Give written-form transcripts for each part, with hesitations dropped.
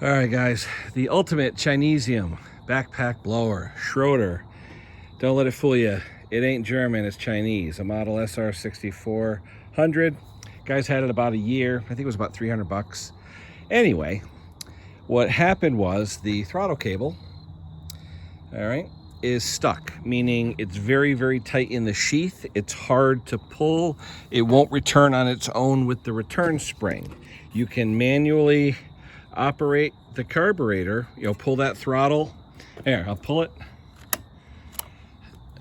All right, guys, the ultimate Chinesium backpack blower, Schroder. Don't let it fool you. It ain't German, it's Chinese. A model SR6400. Guys had it about a year. I think it was about 300 bucks. Anyway, what happened was the throttle cable, all right, is stuck, meaning it's very, very tight in the sheath. It's hard to pull. It won't return on its own with the return spring. You can manually operate the carburetor, pull that throttle. Here, I'll pull it.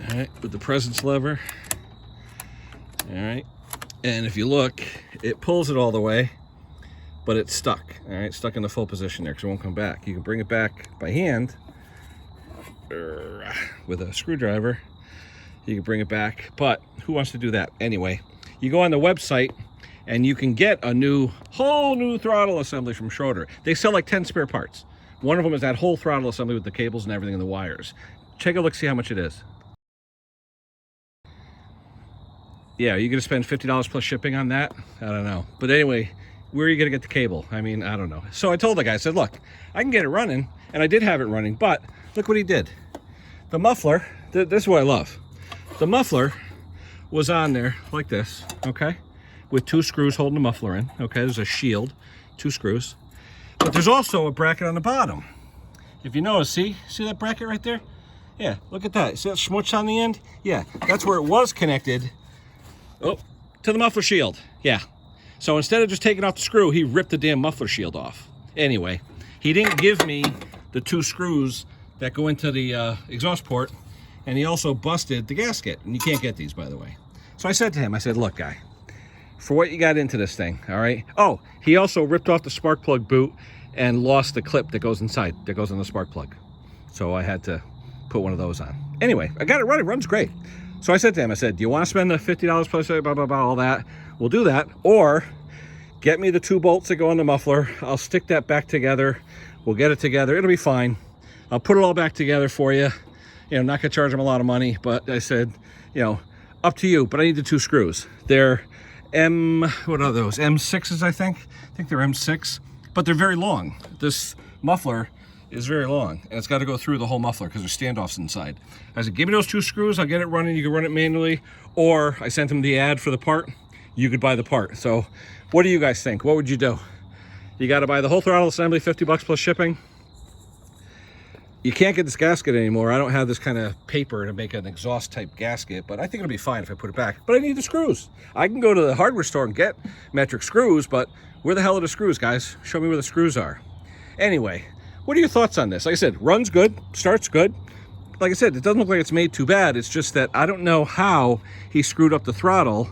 All right, with the presence lever. All right, and if you look, it pulls it all the way, but it's stuck. All right, stuck in the full position there because it won't come back. You can bring it back by hand with a screwdriver. You can bring it back, but who wants to do that? Anyway, you go on the website and you can get a whole new throttle assembly from Schroder. They sell like 10 spare parts. One of them is that whole throttle assembly with the cables and everything and the wires. Take a look, see how much it is. Yeah, are you gonna spend $50 plus shipping on that? I don't know. But anyway, where are you gonna get the cable? I mean, I don't know. So I told the guy, I said, look, I can get it running, and I did have it running, but look what he did. The muffler, this is what I love. The muffler was on there like this, okay? With 2 screws holding the muffler in, okay? There's a shield, 2 screws. But there's also a bracket on the bottom. If you notice, see that bracket right there? Yeah, look at that. See that schmutz on the end? Yeah, that's where it was connected. Oh, to the muffler shield, yeah. So instead of just taking off the screw, he ripped the damn muffler shield off. Anyway, he didn't give me the 2 screws that go into the exhaust port, and he also busted the gasket, and you can't get these, by the way. So I said to him, I said, look, guy, for what you got into this thing, all right? Oh, he also ripped off the spark plug boot and lost the clip that goes inside, that goes on the spark plug. So I had to put one of those on. Anyway, I got it running, runs great. So I said to him, I said, do you want to spend the $50 plus blah, blah, blah, all that? We'll do that. Or get me the 2 bolts that go on the muffler. I'll stick that back together. We'll get it together. It'll be fine. I'll put it all back together for you. Not gonna charge him a lot of money, but I said, up to you, but I need the 2 screws. They're what are those? M6s, I think. I think they're M6, but they're very long. This muffler is very long, and it's got to go through the whole muffler because there's standoffs inside. I said, give me those 2 screws, I'll get it running. You can run it manually, or I sent him the ad for the part. You could buy the part. So what do you guys think? What would you do? You got to buy the whole throttle assembly, $50 plus shipping. You can't get this gasket anymore. I don't have this kind of paper to make an exhaust type gasket, but I think it'll be fine if I put it back. But I need the screws. I can go to the hardware store and get metric screws, but where the hell are the screws, guys? Show me where the screws are. Anyway, what are your thoughts on this? Like I said, runs good, starts good. Like I said, it doesn't look like it's made too bad. It's just that I don't know how he screwed up the throttle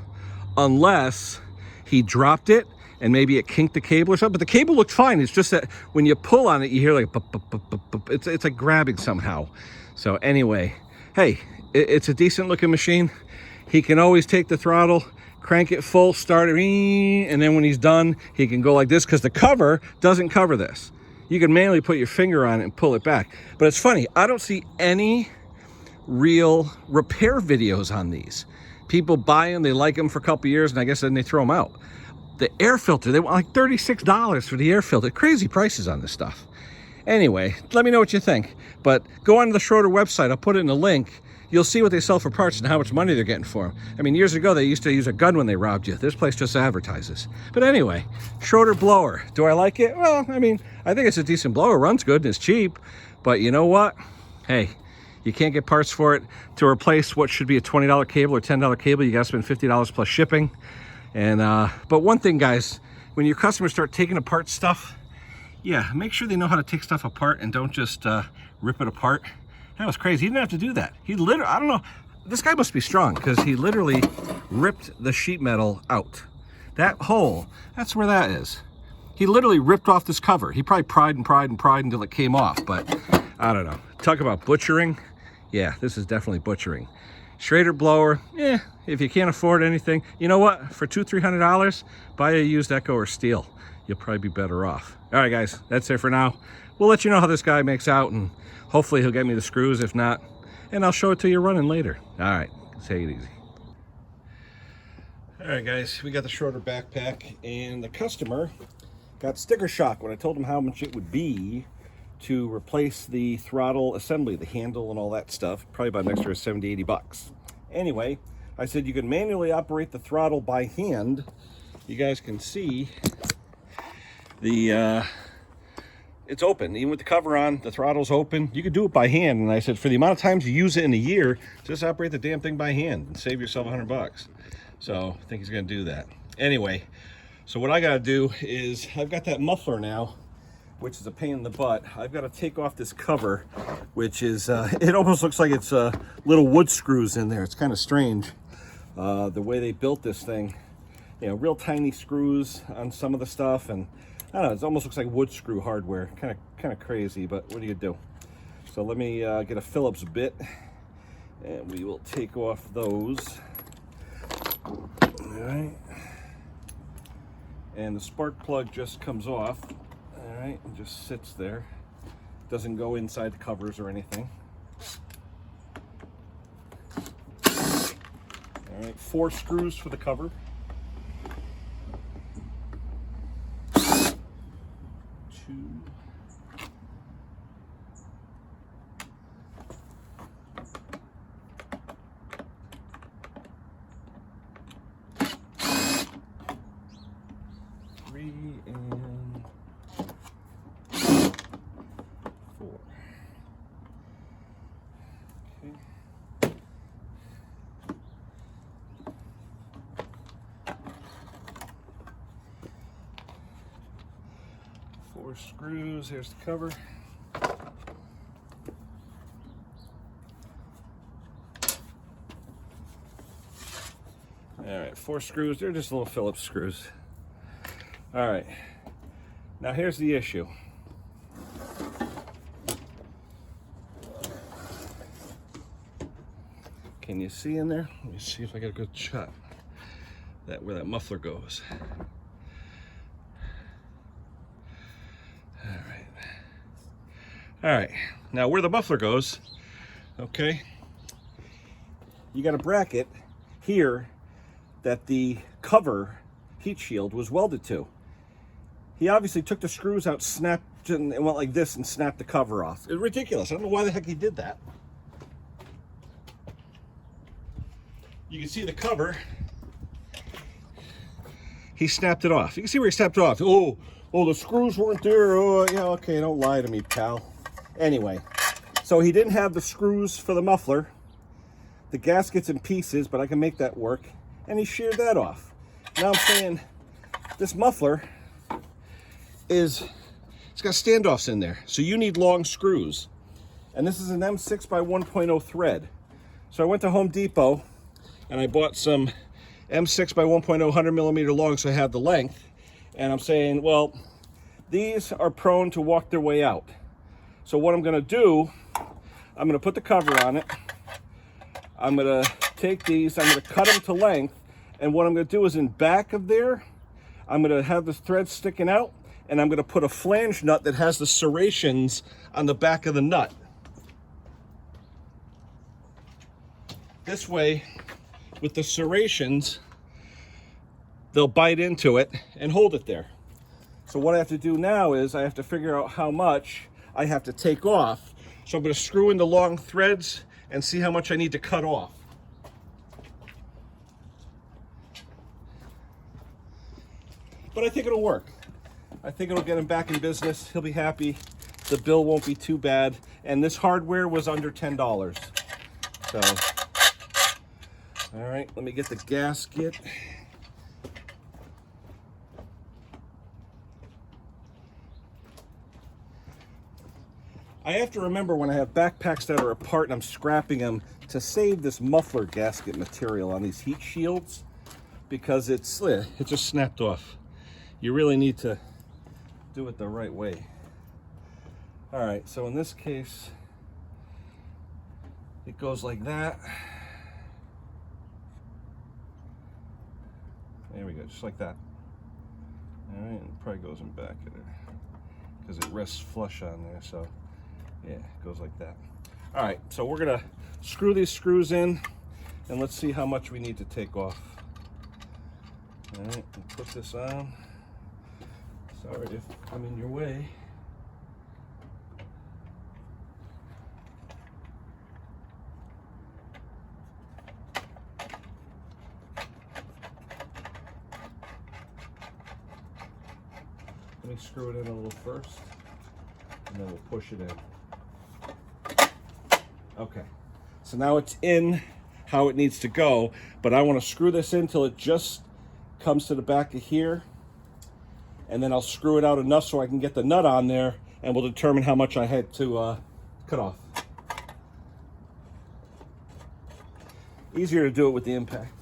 unless he dropped it and maybe it kinked the cable or something. But the cable looked fine. It's just that when you pull on it, you hear like, it's like grabbing somehow. So anyway, hey, it's a decent looking machine. He can always take the throttle, crank it full, start it, and then when he's done, he can go like this because the cover doesn't cover this. You can manually put your finger on it and pull it back. But it's funny, I don't see any real repair videos on these. People buy them, they like them for a couple years, and I guess then they throw them out. The air filter, they want like $36 for the air filter. Crazy prices on this stuff. Anyway, let me know what you think. But go on to the Schroder website. I'll put it in the link. You'll see what they sell for parts and how much money they're getting for them. I mean, years ago, they used to use a gun when they robbed you. This place just advertises. But anyway, Schroder blower. Do I like it? Well, I mean, I think it's a decent blower. Runs good and it's cheap. But you know what? Hey, you can't get parts for it. To replace what should be a $20 cable or $10 cable, you got to spend $50 plus shipping. And but one thing, guys, when your customers start taking apart stuff, yeah, make sure they know how to take stuff apart and don't just rip it apart. That was crazy. He didn't have to do that. He literally, I don't know, this guy must be strong because he literally ripped the sheet metal out. That hole, that's where that is. He literally ripped off this cover. He probably pried until it came off, but I don't know. Talk about butchering. Yeah, this is definitely butchering. Schroder blower, if you can't afford anything, you know what? For $200-300, buy a used Echo or Steel. You'll probably be better off. All right, guys, that's it for now. We'll let you know how this guy makes out, and hopefully he'll get me the screws. If not, and I'll show it to you running later. All right, take it easy. All right, guys, we got the Schroder backpack, and the customer got sticker shock when I told him how much it would be to replace the throttle assembly, the handle and all that stuff. Probably about an extra 70, 80 bucks. Anyway, I said you can manually operate the throttle by hand. You guys can see the it's open. Even with the cover on, the throttle's open. You could do it by hand. And I said, for the amount of times you use it in a year, just operate the damn thing by hand and save yourself 100 bucks. So I think he's gonna do that. Anyway, so what I gotta do is, I've got that muffler now, which is a pain in the butt. I've got to take off this cover, which is, it almost looks like it's little wood screws in there. It's kind of strange, the way they built this thing. You know, real tiny screws on some of the stuff, and I don't know, it almost looks like wood screw hardware. Kind of crazy, but what do you do? So let me get a Phillips bit, and we will take off those. All right. And the spark plug just comes off. All right, and just sits there. Doesn't go inside the covers or anything. All right, 4 screws for the cover. 2. 3 and 4. Okay. 4 screws. Here's the cover. All right, 4 screws. They're just little Phillips screws. All right. Now here's the issue. Can you see in there? Let me see if I get a good shot. That where that muffler goes. All right. Now where the muffler goes, okay, you got a bracket here that the cover heat shield was welded to. He obviously took the screws out, snapped, and went like this and snapped the cover off. It's ridiculous. I don't know why the heck he did that. You can see the cover. He snapped it off. You can see where he snapped it off. Oh, the screws weren't there. Oh, yeah, okay, don't lie to me, pal. Anyway, so he didn't have the screws for the muffler. The gasket's in pieces, but I can make that work. And he sheared that off. Now I'm saying this muffler it's got standoffs in there. So you need long screws. And this is an M6 by 1.0 thread. So I went to Home Depot and I bought some M6 by 1.0 100 millimeter long, so I have the length. And I'm saying, well, these are prone to walk their way out. So what I'm gonna do, I'm gonna put the cover on it. I'm gonna take these, I'm gonna cut them to length. And what I'm gonna do is in back of there, I'm gonna have the thread sticking out, and I'm gonna put a flange nut that has the serrations on the back of the nut. This way, with the serrations, they'll bite into it and hold it there. So what I have to do now is I have to figure out how much I have to take off. So I'm gonna screw in the long threads and see how much I need to cut off. But I think it'll work. I think it'll get him back in business. He'll be happy. The bill won't be too bad. And this hardware was under $10. So, all right, let me get the gasket. I have to remember when I have backpacks that are apart and I'm scrapping them to save this muffler gasket material on these heat shields, because it just snapped off. You really need to do it the right way. All right, so in this case, it goes like that. There we go, just like that. All right, and it probably goes in back of there because it rests flush on there, so yeah, it goes like that. All right, so we're gonna screw these screws in and let's see how much we need to take off. All right, we'll put this on. Sorry if I'm in your way. Let me screw it in a little first, and then we'll push it in. Okay, so now it's in how it needs to go, but I want to screw this in till it just comes to the back of here, and then I'll screw it out enough so I can get the nut on there, and we'll determine how much I had to cut off. Easier to do it with the impact.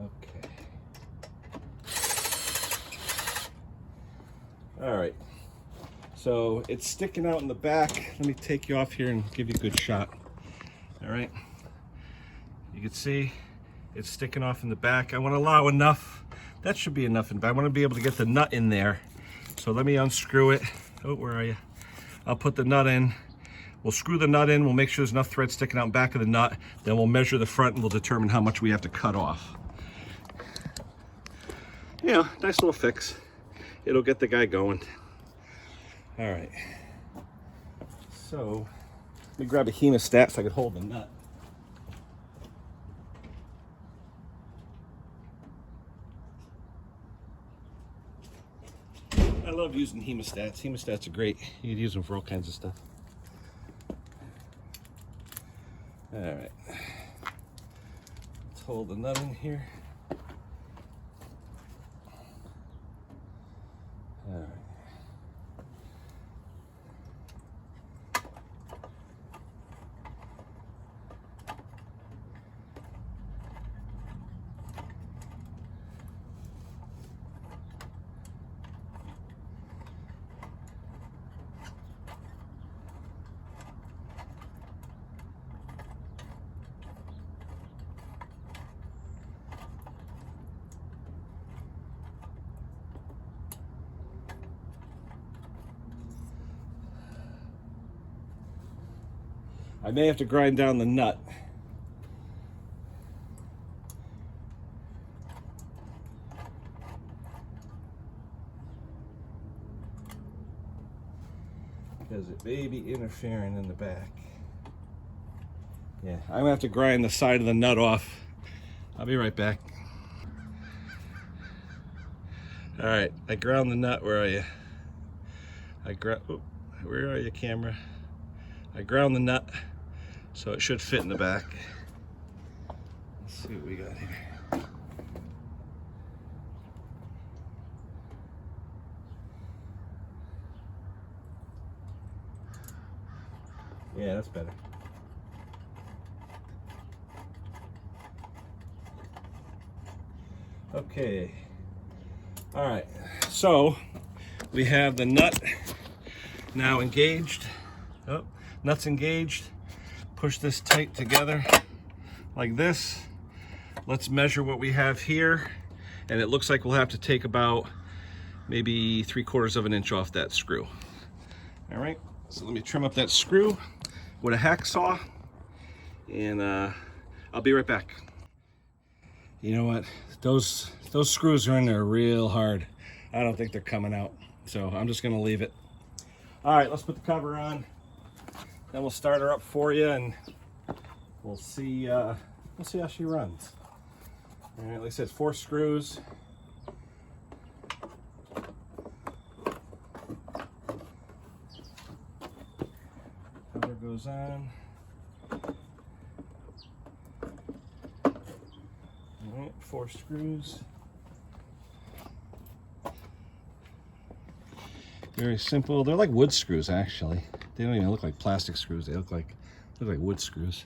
Okay. All right. So it's sticking out in the back. Let me take you off here and give you a good shot. All right. You can see it's sticking off in the back. I want to allow enough. That should be enough in the back. I want to be able to get the nut in there. So let me unscrew it. Oh, where are you? I'll put the nut in. We'll screw the nut in. We'll make sure there's enough thread sticking out in back of the nut. Then we'll measure the front and we'll determine how much we have to cut off. Yeah, nice little fix. It'll get the guy going. All right. So let me grab a hemostat so I can hold the nut. I love using hemostats. Hemostats are great. You can use them for all kinds of stuff. All right. Let's hold the nut in here. All right. I may have to grind down the nut. Because it may be interfering in the back. Yeah, I'm gonna have to grind the side of the nut off. I'll be right back. All right, I ground the nut. Where are you? Where are you, camera? I ground the nut, so it should fit in the back. Let's see what we got here. Yeah, that's better. Okay. All right, so we have the nut now engaged. Oh, nut's engaged. Push this tight together like this. Let's measure what we have here. And it looks like we'll have to take about maybe 3/4 of an inch off that screw. All right, so let me trim up that screw with a hacksaw, and I'll be right back. You know what? Those screws are in there real hard. I don't think they're coming out, so I'm just gonna leave it. All right, let's put the cover on. Then we'll start her up for you, and we'll see how she runs. All right, like I said, 4 screws. Cover goes on. All right, 4 screws. Very simple. They're like wood screws, actually. They don't even look like plastic screws. They look like wood screws.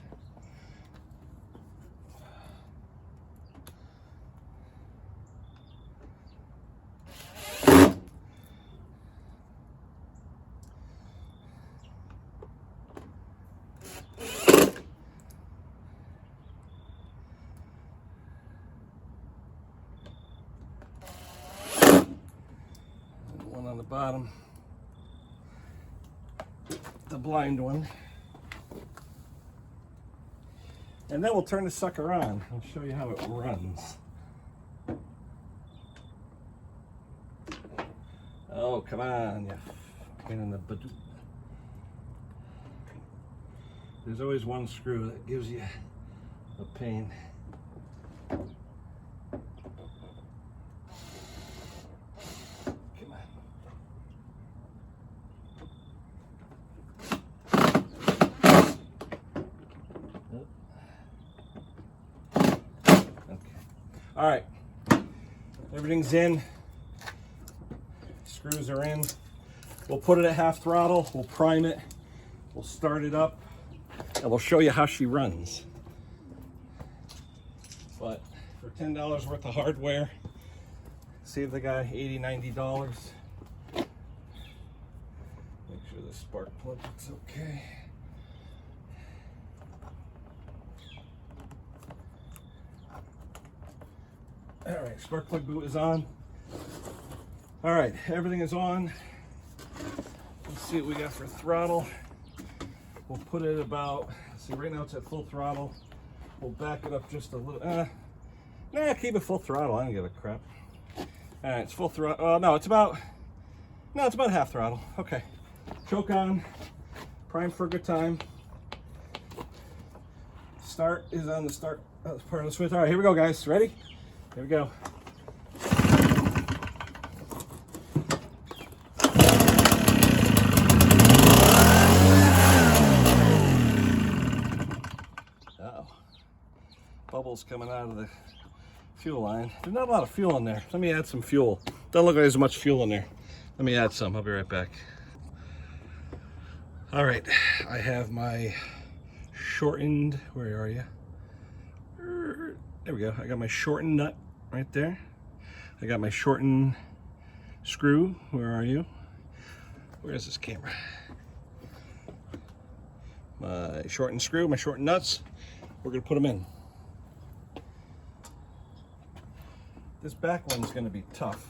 One on the bottom. the blind one. And then we'll turn the sucker on. I'll show you how it runs. Oh, come on, you pain in the butt. There's always one screw that gives you a pain. Come on. Okay. All right. Everything's in. Screws are in. We'll put it at half throttle. We'll prime it. We'll start it up. And we'll show you how she runs. But for $10 worth of hardware, save the guy $80, $90. Make sure the spark plug looks okay. All right, spark plug boot is on. All right, everything is on. Let's see what we got for throttle. We'll put it about, see right now it's at full throttle. We'll back it up just a little. Nah, keep it full throttle. I don't give a crap. All right, it's full throttle. Oh, no, it's about half throttle. Okay. Choke on. Prime for a good time. Start is on the start part of the switch. All right, here we go, guys. Ready? Here we go. Bubbles coming out of the fuel line. There's not a lot of fuel in there. Let me add some fuel. Doesn't look like there's much fuel in there. Let me add some. I'll be right back. All right, I have my shortened, where are you? There we go. I got my shortened nut right there. I got my shortened screw. Where are you? Where is this camera? My shortened screw, my shortened nuts. We're gonna put them in. This back one's gonna be tough.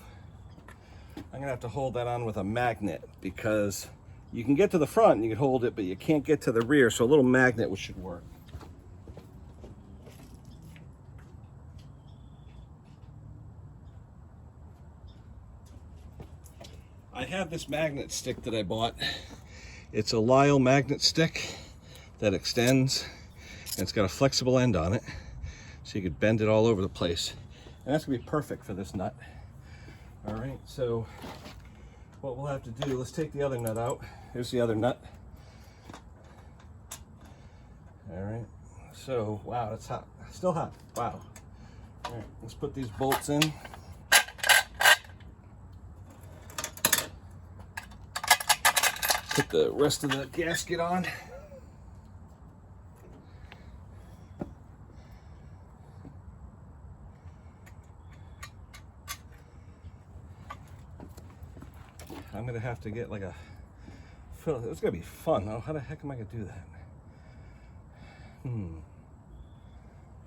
I'm gonna have to hold that on with a magnet because you can get to the front and you can hold it, but you can't get to the rear, so a little magnet should work. I have this magnet stick that I bought. It's a Lyle magnet stick that extends, and it's got a flexible end on it, so you could bend it all over the place. And that's gonna be perfect for this nut. All right, so what we'll have to do, let's take the other nut out. Here's the other nut. All right, so, wow, it's hot. Still hot, wow. All right, let's put these bolts in. Put the rest of the gasket on. I'm gonna have to get like a fill. It's gonna be fun. Oh, how the heck am I gonna do that?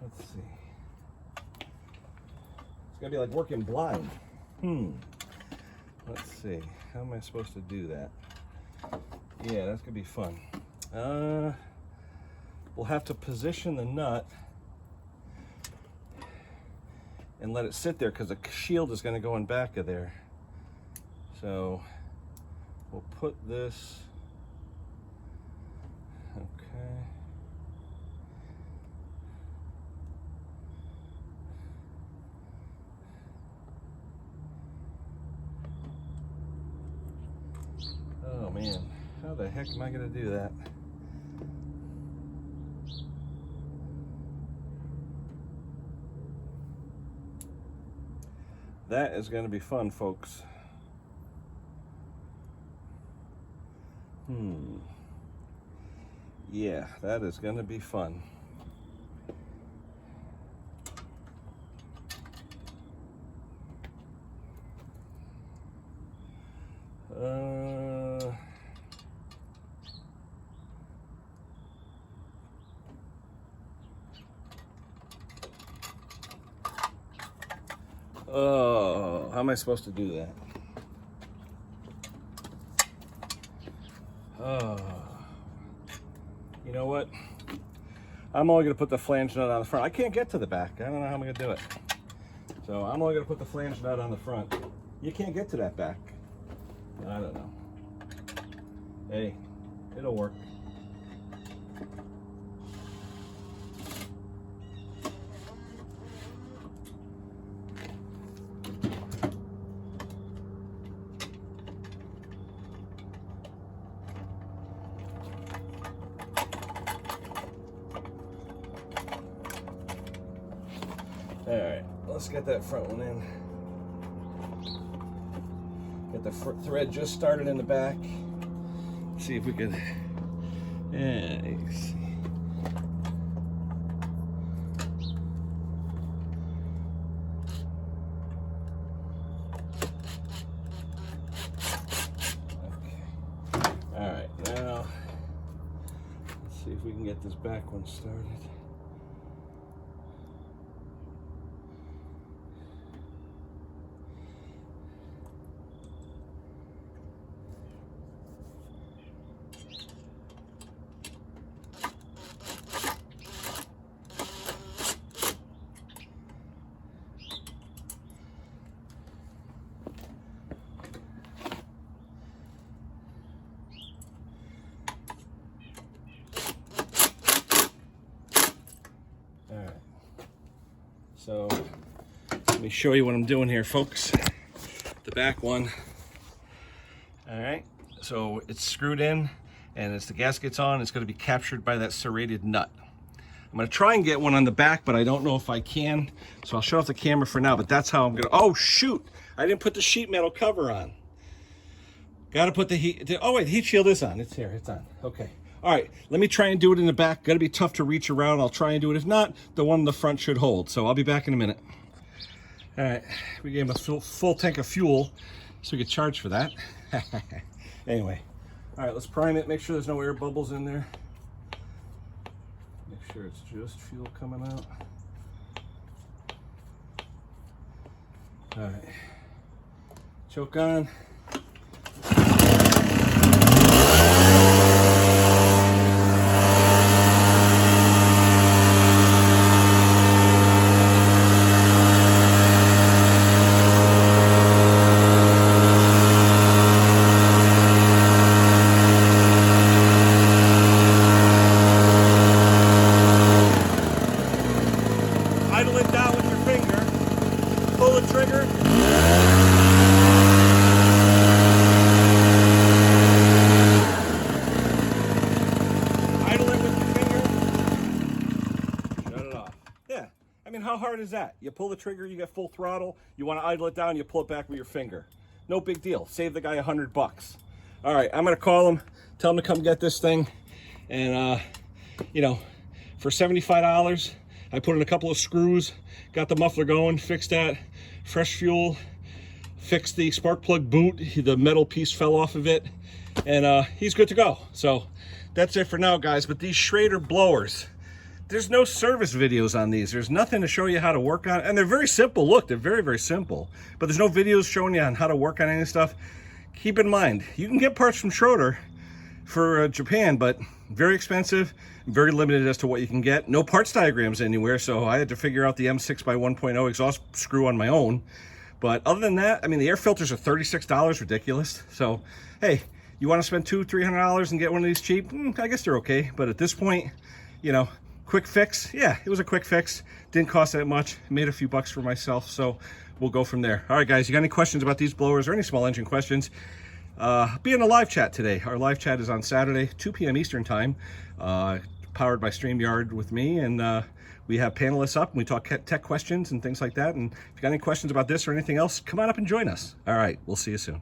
Let's see. It's gonna be like working blind. Let's see. How am I supposed to do that? Yeah, that's gonna be fun. We'll have to position the nut and let it sit there because the shield is gonna go in back of there. So we'll put this, okay. Oh man, how the heck am I gonna do that? That is gonna be fun, folks. Yeah, that is gonna be fun. Oh, how am I supposed to do that? Oh, You know what? I'm only gonna put the flange nut on the front. I can't get to the back. I don't know how I'm gonna do it. So I'm only gonna put the flange nut on the front. You can't get to that back. I don't know. Hey, it'll work. All right, let's get that front one in. Get the thread just started in the back. See if we could, yeah, you can see. Okay. All right, now let's see if we can get this back one started. So let me show you what I'm doing here, folks. The back one. All right, so it's screwed in, and as the gasket's on, it's going to be captured by that serrated nut. I'm going to try and get one on the back, but I don't know if I can. So I'll shut off the camera for now, but that's how I'm going to. Oh, shoot. I didn't put the sheet metal cover on. Got to put the heat. Oh, wait, the heat shield is on. It's here. It's on. Okay. All right, let me try and do it in the back. Got to be tough to reach around. I'll try and do it. If not, the one in the front should hold. So I'll be back in a minute. All right, we gave him a full tank of fuel, so we get charged for that. Anyway, all right, let's prime it. Make sure there's no air bubbles in there. Make sure it's just fuel coming out. All right, choke on. Idle it down with your finger. Pull the trigger. Idle it with your finger. Shut it off. Yeah, I mean, how hard is that? You pull the trigger, you get full throttle. You want to idle it down, you pull it back with your finger. No big deal. Save the guy $100. All right, I'm gonna call him, tell him to come get this thing, and you know, for $75. I put in a couple of screws, got the muffler going, fixed that, fresh fuel, fixed the spark plug boot. The metal piece fell off of it, and he's good to go. So that's it for now, guys. But these Schroder blowers, there's no service videos on these. There's nothing to show you how to work on, and they're very simple. Look, they're very, very simple, but there's no videos showing you on how to work on any stuff. Keep in mind, you can get parts from Schroder for Japan, but very expensive, very limited as to what you can get. No parts diagrams anywhere, so I had to figure out the M6x1.0 exhaust screw on my own. But other than that, I mean, the air filters are $36, ridiculous. So, hey, you want to spend $200, $300 and get one of these cheap? I guess they're okay. But at this point, you know, quick fix. Yeah, it was a quick fix. Didn't cost that much. Made a few bucks for myself, so we'll go from there. All right, guys, you got any questions about these blowers or any small engine questions? Be in a live chat today. Our live chat is on Saturday, 2 p.m. Eastern time, powered by StreamYard with me, and we have panelists up and we talk tech questions and things like that. And if you got any questions about this or anything else, come on up and join us. All right, we'll see you soon.